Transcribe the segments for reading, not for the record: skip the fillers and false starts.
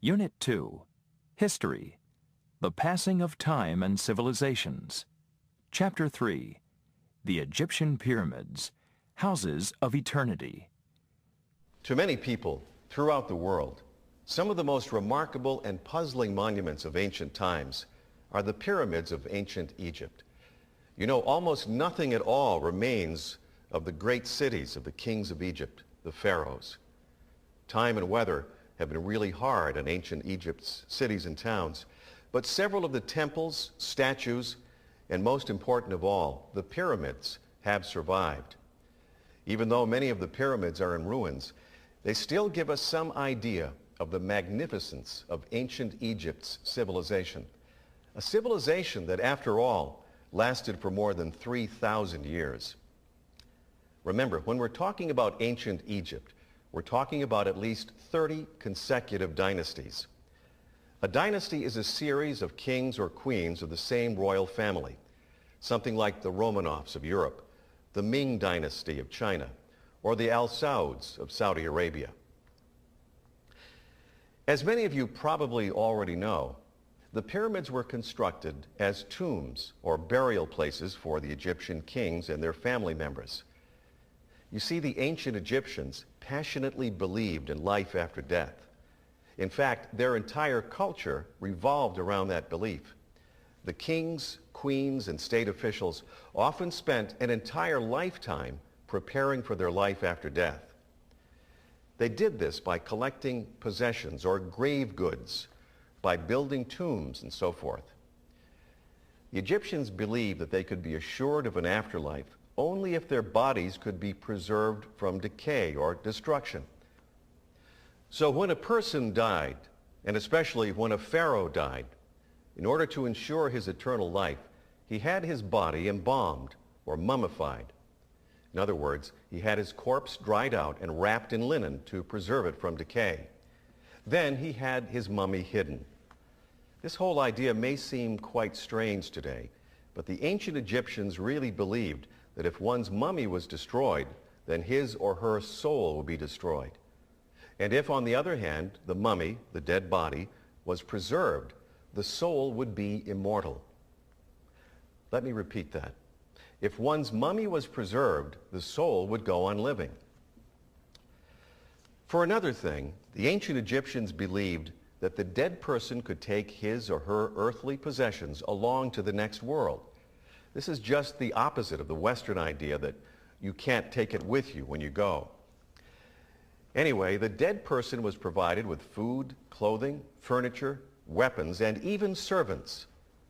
Unit 2, History, The Passing of Time and Civilizations. Chapter 3, The Egyptian Pyramids, Houses of Eternity. To many people throughout the world, some of the most remarkable and puzzling monuments of ancient times are the pyramids of ancient Egypt. You know, almost nothing at all remains of the great cities of the kings of Egypt, the pharaohs. Time and weather have been really hard on ancient Egypt's cities and towns, but several of the temples, statues, and most important of all, the pyramids have survived. Even though many of the pyramids are in ruins, they still give us some idea of the magnificence of ancient Egypt's civilization. A civilization that, after all, lasted for more than 3,000 years. Remember, when we're talking about ancient Egypt, we're talking about at least 30 consecutive dynasties. A dynasty is a series of kings or queens of the same royal family, something like the Romanovs of Europe, the Ming dynasty of China, or the Al Sauds of Saudi Arabia. As many of you probably already know, the pyramids were constructed as tombs or burial places for the Egyptian kings and their family members. You see, the ancient Egyptians passionately believed in life after death. In fact, their entire culture revolved around that belief. The kings, queens, and state officials often spent an entire lifetime preparing for their life after death. They did this by collecting possessions or grave goods, by building tombs, and so forth. The Egyptians believed that they could be assured of an afterlife only if their bodies could be preserved from decay or destruction. So when a person died, and especially when a pharaoh died, in order to ensure his eternal life, he had his body embalmed or mummified. In other words, he had his corpse dried out and wrapped in linen to preserve it from decay. Then he had his mummy hidden. This whole idea may seem quite strange today, but the ancient Egyptians really believed that if one's mummy was destroyed, then his or her soul would be destroyed. And if, on the other hand, the mummy, the dead body, was preserved, the soul would be immortal. Let me repeat that. If one's mummy was preserved, the soul would go on living. For another thing, the ancient Egyptians believed that the dead person could take his or her earthly possessions along to the next world. This is just the opposite of the Western idea that you can't take it with you when you go. Anyway, the dead person was provided with food, clothing, furniture, weapons, and even servants.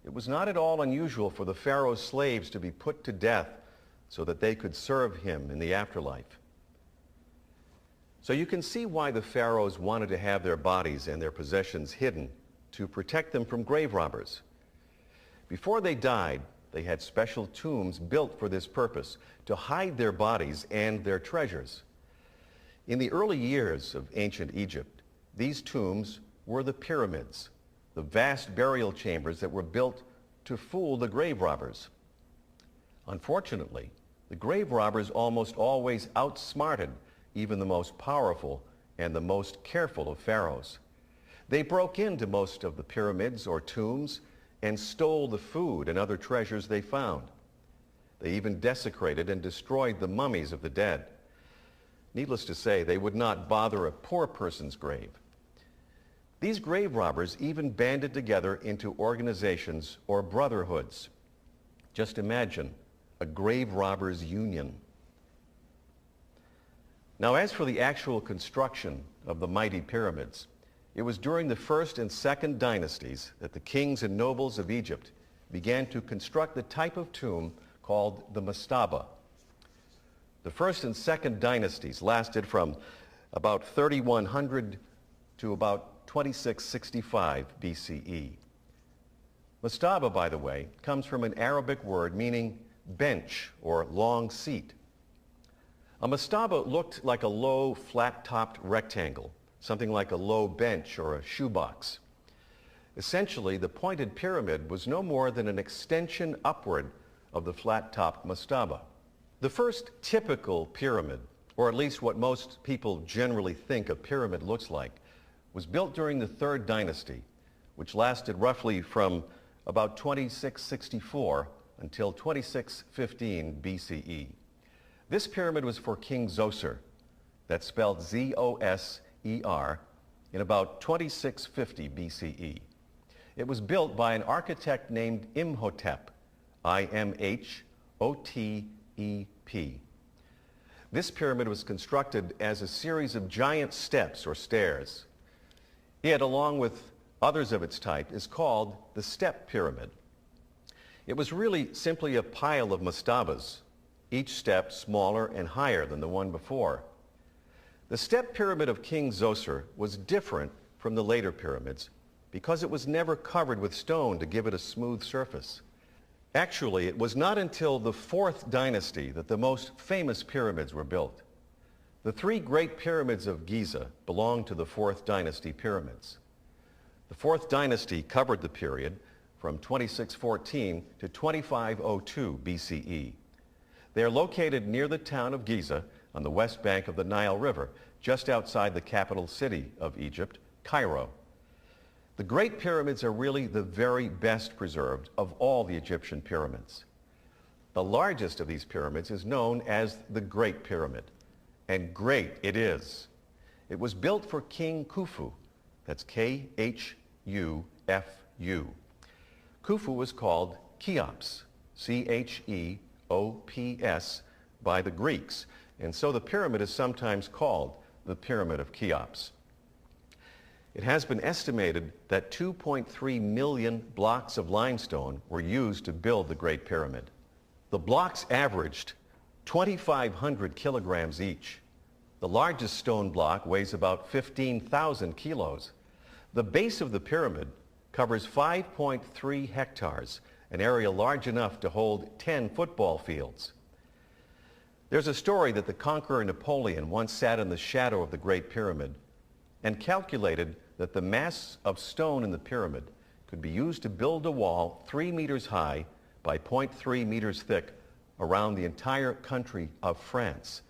It was not at all unusual for the pharaoh's slaves to be put to death so that they could serve him in the afterlife. So you can see why the pharaohs wanted to have their bodies and their possessions hidden, to protect them from grave robbers. Before they died, they had special tombs built for this purpose, to hide their bodies and their treasures. In the early years of ancient Egypt, these tombs were the pyramids, the vast burial chambers that were built to fool the grave robbers. Unfortunately, the grave robbers almost always outsmarted even the most powerful and the most careful of pharaohs. They broke into most of the pyramids or tombs and stole the food and other treasures they found. They even desecrated and destroyed the mummies of the dead. Needless to say, they would not bother a poor person's grave. These grave robbers even banded together into organizations or brotherhoods. Just imagine a grave robbers' union. Now, as for the actual construction of the mighty pyramids, it was during the first and second dynasties that the kings and nobles of Egypt began to construct the type of tomb called the mastaba. The first and second dynasties lasted from about 3100 to about 2665 BCE. Mastaba, by the way, comes from an Arabic word meaning bench or long seat. A mastaba looked like a low, flat-topped rectangle, something like a low bench or a shoebox. Essentially, the pointed pyramid was no more than an extension upward of the flat-topped mastaba. The first typical pyramid, or at least what most people generally think a pyramid looks like, was built during the Third Dynasty, which lasted roughly from about 2664 until 2615 BCE. This pyramid was for King Zoser, that's spelled Z-O-S-E-R, in about 2650 BCE. It was built by an architect named Imhotep, I-M-H-O-T-E-P. This pyramid was constructed as a series of giant steps or stairs. It, along with others of its type, is called the step pyramid. It was really simply a pile of mastabas, each step smaller and higher than the one before. The step pyramid of King Zoser was different from the later pyramids because it was never covered with stone to give it a smooth surface. Actually, it was not until the Fourth Dynasty that the most famous pyramids were built. The three great pyramids of Giza belong to the Fourth Dynasty pyramids. The Fourth Dynasty covered the period from 2614 to 2502 BCE. They are located near the town of Giza on the west bank of the Nile River, just outside the capital city of Egypt, Cairo. The Great Pyramids are really the very best preserved of all the Egyptian pyramids. The largest of these pyramids is known as the Great Pyramid, and great it is. It was built for King Khufu, that's K-H-U-F-U. Khufu was called Cheops, C-H-E-O-P-S, by the Greeks, and so the pyramid is sometimes called the Pyramid of Cheops. It has been estimated that 2.3 million blocks of limestone were used to build the Great Pyramid. The blocks averaged 2,500 kilograms each. The largest stone block weighs about 15,000 kilos. The base of the pyramid covers 5.3 hectares, an area large enough to hold 10 football fields. There's a story that the conqueror Napoleon once sat in the shadow of the Great Pyramid and calculated that the mass of stone in the pyramid could be used to build a wall 3 meters high by 0.3 meters thick around the entire country of France.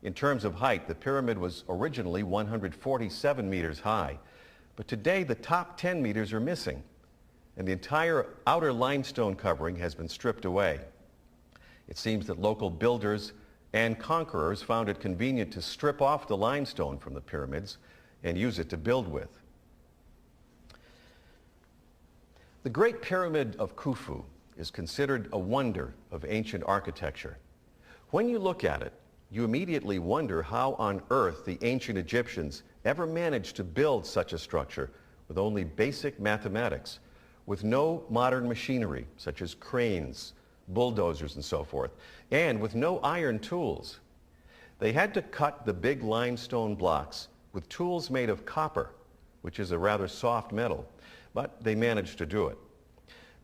In terms of height, the pyramid was originally 147 meters high, but today the top 10 meters are missing, and the entire outer limestone covering has been stripped away. It seems that local builders and conquerors found it convenient to strip off the limestone from the pyramids and use it to build with. The Great Pyramid of Khufu is considered a wonder of ancient architecture. When you look at it, you immediately wonder how on earth the ancient Egyptians ever managed to build such a structure with only basic mathematics, with no modern machinery such as cranes, bulldozers, and so forth, and with no iron tools. They had to cut the big limestone blocks with tools made of copper, which is a rather soft metal, but they managed to do it.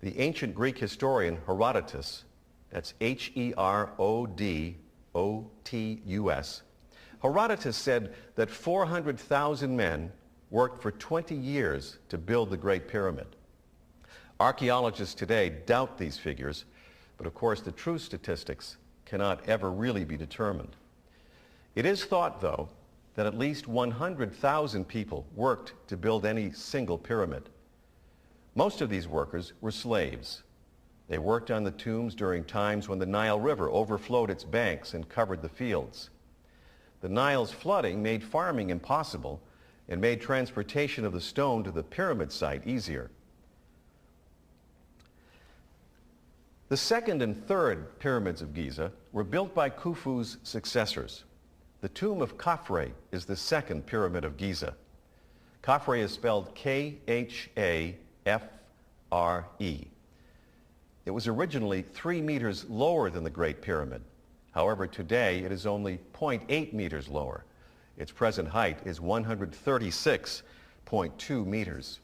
The ancient Greek historian Herodotus, that's H-E-R-O-D-O-T-U-S, Herodotus said that 400,000 men worked for 20 years to build the Great Pyramid. Archaeologists today doubt these figures, but of course the true statistics cannot ever really be determined. It is thought, though, that at least 100,000 people worked to build any single pyramid. Most of these workers were slaves. They worked on the tombs during times when the Nile River overflowed its banks and covered the fields. The Nile's flooding made farming impossible and made transportation of the stone to the pyramid site easier. The second and third pyramids of Giza were built by Khufu's successors. The tomb of Khafre is the second pyramid of Giza. Khafre is spelled K-H-A-F-R-E. It was originally 3 meters lower than the Great Pyramid. However, today it is only 0.8 meters lower. Its present height is 136.2 meters.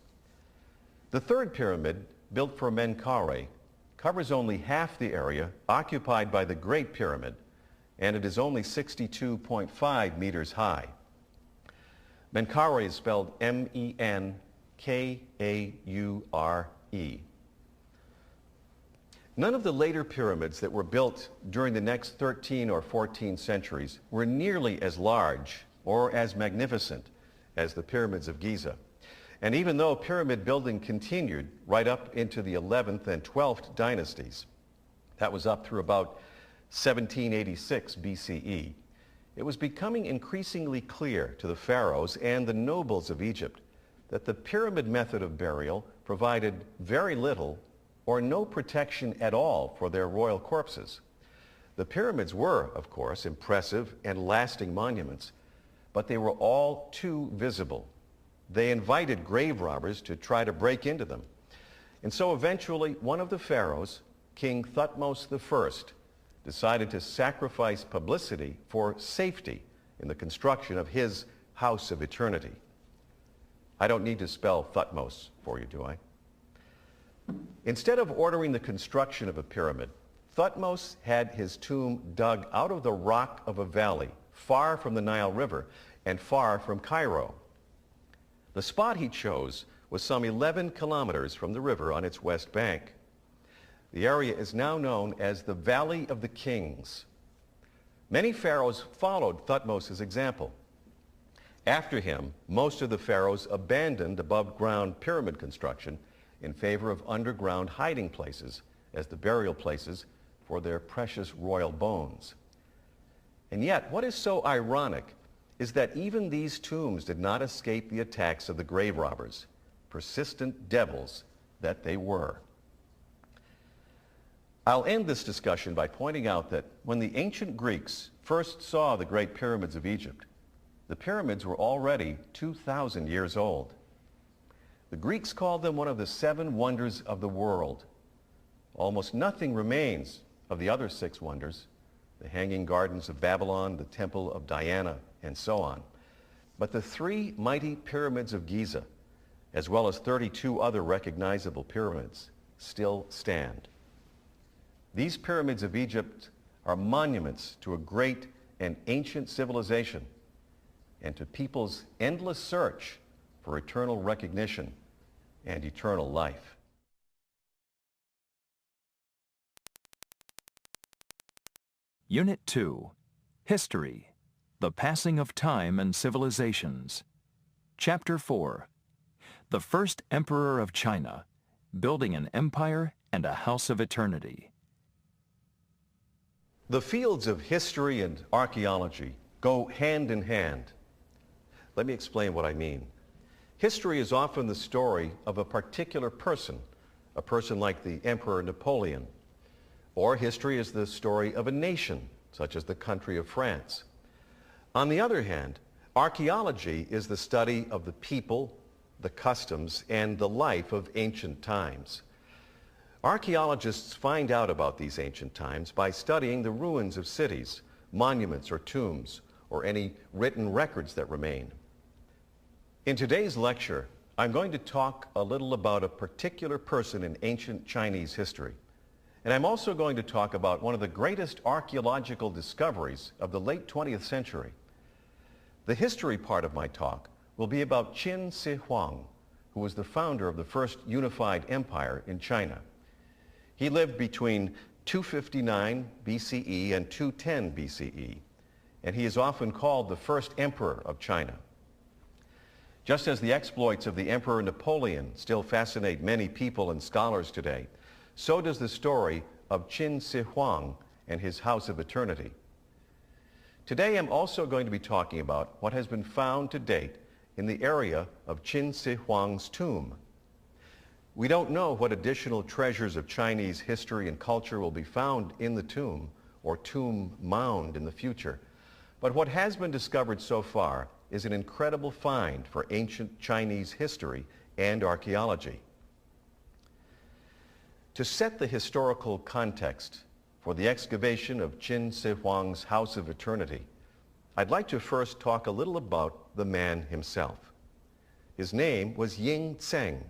The third pyramid, built for Menkaure, covers only half the area occupied by the Great Pyramid, and it is only 62.5 meters high. Menkaure is spelled M-E-N-K-A-U-R-E. None of the later pyramids that were built during the next 13 or 14 centuries were nearly as large or as magnificent as the pyramids of Giza. And even though pyramid building continued right up into the 11th and 12th dynasties, that was up through about 1786 BCE, it was becoming increasingly clear to the pharaohs and the nobles of Egypt that the pyramid method of burial provided very little or no protection at all for their royal corpses. The pyramids were, of course, impressive and lasting monuments, but they were all too visible. They invited grave robbers to try to break into them. And so eventually one of the pharaohs, King Thutmose I, decided to sacrifice publicity for safety in the construction of his House of Eternity. I don't need to spell Thutmose for you, do I? Instead of ordering the construction of a pyramid, Thutmose had his tomb dug out of the rock of a valley, far from the Nile River and far from Cairo. The spot he chose was some 11 kilometers from the river on its west bank. The area is now known as the Valley of the Kings. Many pharaohs followed Thutmose's example. After him, most of the pharaohs abandoned above-ground pyramid construction in favor of underground hiding places as the burial places for their precious royal bones. And yet, what is so ironic is that even these tombs did not escape the attacks of the grave robbers, persistent devils that they were. I'll end this discussion by pointing out that when the ancient Greeks first saw the Great Pyramids of Egypt, the pyramids were already 2,000 years old. The Greeks called them one of the 7 wonders of the world. Almost nothing remains of the other 6 wonders, the Hanging Gardens of Babylon, the Temple of Diana, and so on. But the 3 mighty pyramids of Giza, as well as 32 other recognizable pyramids, still stand. These pyramids of Egypt are monuments to a great and ancient civilization and to people's endless search for eternal recognition and eternal life. Unit 2, History, The Passing of Time and Civilizations. Chapter 4, The First Emperor of China, Building an Empire and a House of Eternity. The fields of history and archaeology go hand in hand. Let me explain what I mean. History is often the story of a particular person, a person like the Emperor Napoleon. Or history is the story of a nation, such as the country of France. On the other hand, archaeology is the study of the people, the customs, and the life of ancient times. Archaeologists find out about these ancient times by studying the ruins of cities, monuments or tombs, or any written records that remain. In today's lecture, I'm going to talk a little about a particular person in ancient Chinese history. And I'm also going to talk about one of the greatest archaeological discoveries of the late 20th century. The history part of my talk will be about Qin Shi Huang, who was the founder of the first unified empire in China. He lived between 259 BCE and 210 BCE, and he is often called the first emperor of China. Just as the exploits of the Emperor Napoleon still fascinate many people and scholars today, so does the story of Qin Shi Huang and his House of Eternity. Today I'm also going to be talking about what has been found to date in the area of Qin Shi Huang's tomb. We don't know what additional treasures of Chinese history and culture will be found in the tomb or tomb mound in the future, but what has been discovered so far is an incredible find for ancient Chinese history and archaeology. To set the historical context for the excavation of Qin Shi Huang's House of Eternity, I'd like to first talk a little about the man himself. His name was Ying Tseng,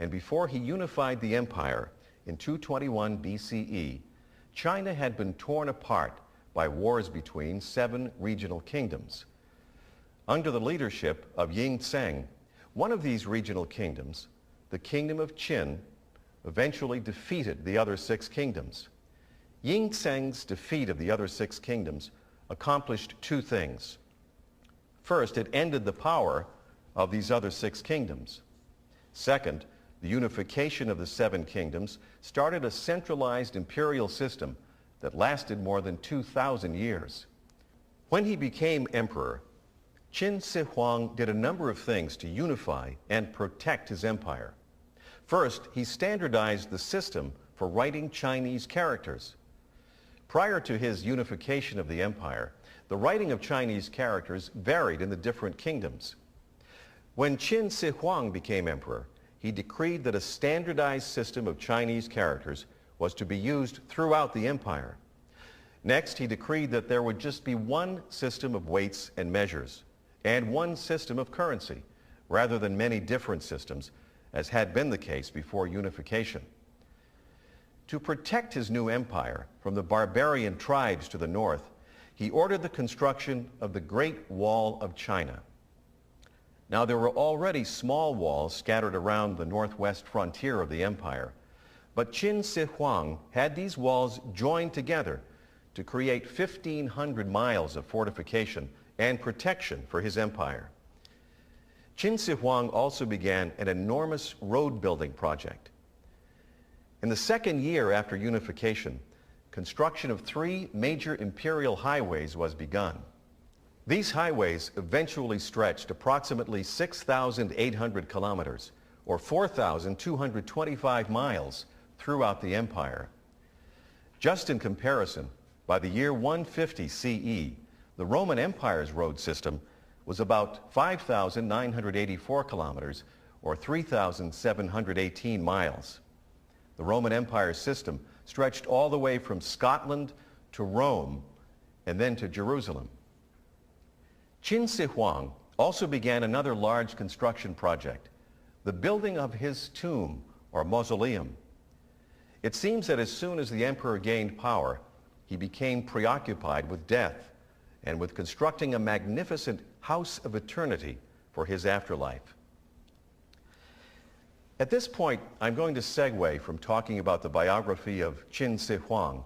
and before he unified the empire in 221 BCE, China had been torn apart by wars between 7 regional kingdoms. Under the leadership of Ying Tseng, one of these regional kingdoms, the Kingdom of Qin, eventually defeated the other 6 kingdoms. Ying Tseng's defeat of the other 6 kingdoms accomplished 2 things. First, it ended the power of these other 6 kingdoms. Second, the unification of the 7 kingdoms started a centralized imperial system that lasted more than 2,000 years. When he became emperor, Qin Shi Huang did a number of things to unify and protect his empire. First, he standardized the system for writing Chinese characters. Prior to his unification of the empire, the writing of Chinese characters varied in the different kingdoms. When Qin Shi Huang became emperor, he decreed that a standardized system of Chinese characters was to be used throughout the empire. Next, he decreed that there would just be one system of weights and measures and one system of currency, rather than many different systems, as had been the case before unification. To protect his new empire from the barbarian tribes to the north, he ordered the construction of the Great Wall of China. Now, there were already small walls scattered around the northwest frontier of the empire, but Qin Shi Huang had these walls joined together to create 1,500 miles of fortification and protection for his empire. Qin Shi Huang also began an enormous road building project. In the second year after unification, construction of 3 major imperial highways was begun. These highways eventually stretched approximately 6,800 kilometers, or 4,225 miles, throughout the empire. Just in comparison, by the year 150 CE, the Roman Empire's road system was about 5,984 kilometers, or 3,718 miles. The Roman Empire system stretched all the way from Scotland to Rome and then to Jerusalem. Qin Shi Huang also began another large construction project, the building of his tomb or mausoleum. It seems that as soon as the emperor gained power, he became preoccupied with death and with constructing a magnificent house of eternity for his afterlife. At this point, I'm going to segue from talking about the biography of Qin Shi Huang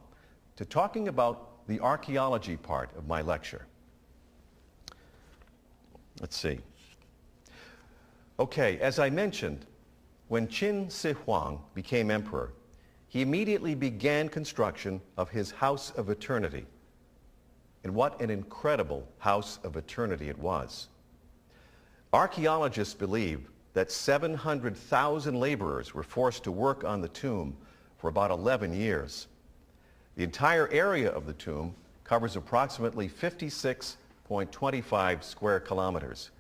to talking about the archaeology part of my lecture. Let's see. Okay, as I mentioned, when Qin Shi Huang became emperor, he immediately began construction of his house of eternity. And what an incredible house of eternity it was. Archaeologists believe that 700,000 laborers were forced to work on the tomb for about 11 years. The entire area of the tomb covers approximately 56.25 square kilometers.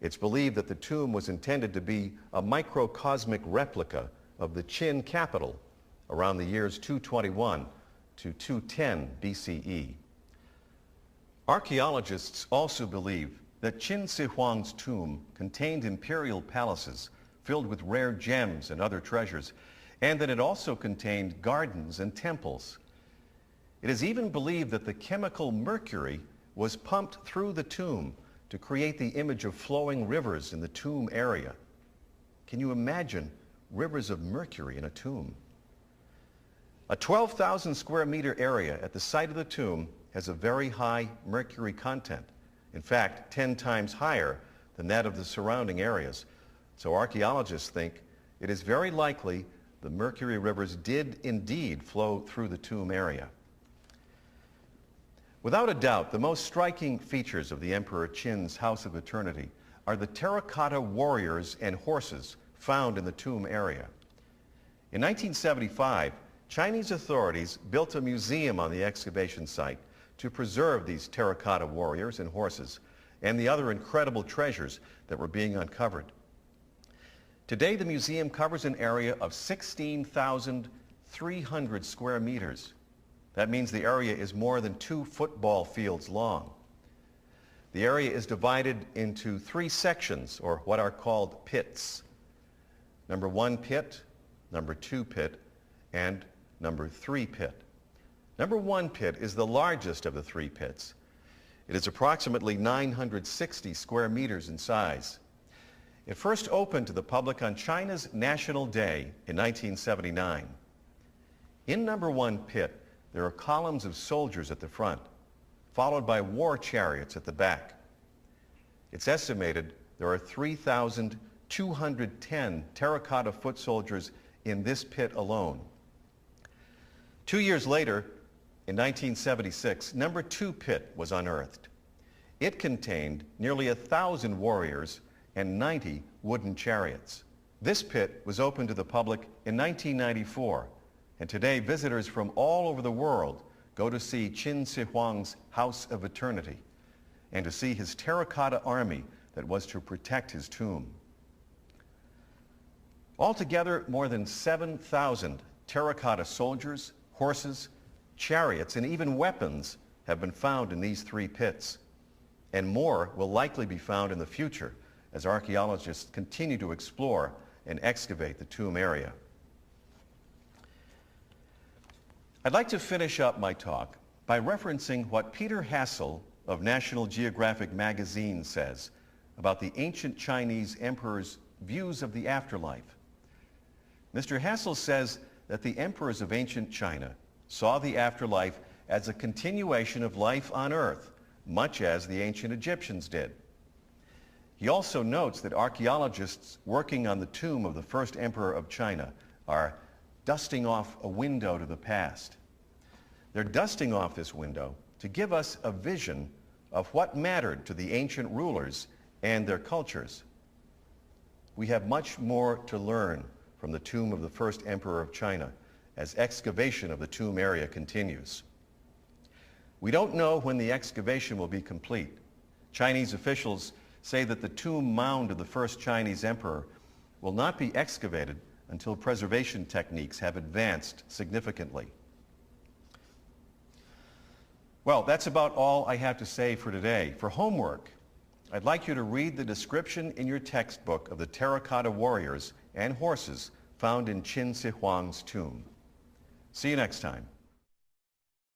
It's believed that the tomb was intended to be a microcosmic replica of the Qin capital around the years 221 to 210 BCE. Archaeologists also believe that Qin Shi Huang's tomb contained imperial palaces filled with rare gems and other treasures, and that it also contained gardens and temples. It is even believed that the chemical mercury was pumped through the tomb to create the image of flowing rivers in the tomb area. Can you imagine rivers of mercury in a tomb? A 12,000 square meter area at the site of the tomb has a very high mercury content. In fact, 10 times higher than that of the surrounding areas. So archaeologists think it is very likely the mercury rivers did indeed flow through the tomb area. Without a doubt, the most striking features of the Emperor Qin's House of Eternity are the terracotta warriors and horses found in the tomb area. In 1975, Chinese authorities built a museum on the excavation site to preserve these terracotta warriors and horses and the other incredible treasures that were being uncovered. Today, the museum covers an area of 16,300 square meters. That means the area is more than 2 football fields long. The area is divided into 3 sections, or what are called pits. Number 1 pit, number 2 pit, and number 3 pit. Number 1 pit is the largest of the 3 pits. It is approximately 960 square meters in size. It first opened to the public on China's National Day in 1979. In number 1 pit, there are columns of soldiers at the front, followed by war chariots at the back. It's estimated there are 3,210 terracotta foot soldiers in this pit alone. 2 years later, in 1976, number 2 pit was unearthed. It contained nearly 1,000 warriors and 90 wooden chariots. This pit was opened to the public in 1994, and today visitors from all over the world go to see Qin Shi Huang's House of Eternity and to see his terracotta army that was to protect his tomb. Altogether, more than 7,000 terracotta soldiers, horses, chariots, and even weapons have been found in these 3 pits. And more will likely be found in the future as archaeologists continue to explore and excavate the tomb area. I'd like to finish up my talk by referencing what Peter Hassel of National Geographic magazine says about the ancient Chinese emperor's views of the afterlife. Mr. Hassel says that the emperors of ancient China saw the afterlife as a continuation of life on earth, much as the ancient Egyptians did. He also notes that archaeologists working on the tomb of the first emperor of China are dusting off a window to the past. They're dusting off this window to give us a vision of what mattered to the ancient rulers and their cultures. We have much more to learn from the tomb of the first emperor of China as excavation of the tomb area continues. We don't know when the excavation will be complete. Chinese officials say that the tomb mound of the first Chinese emperor will not be excavated until preservation techniques have advanced significantly. Well, that's about all I have to say for today. For homework, I'd like you to read the description in your textbook of the terracotta warriors and horses found in Qin Shi Huang's tomb. See you next time.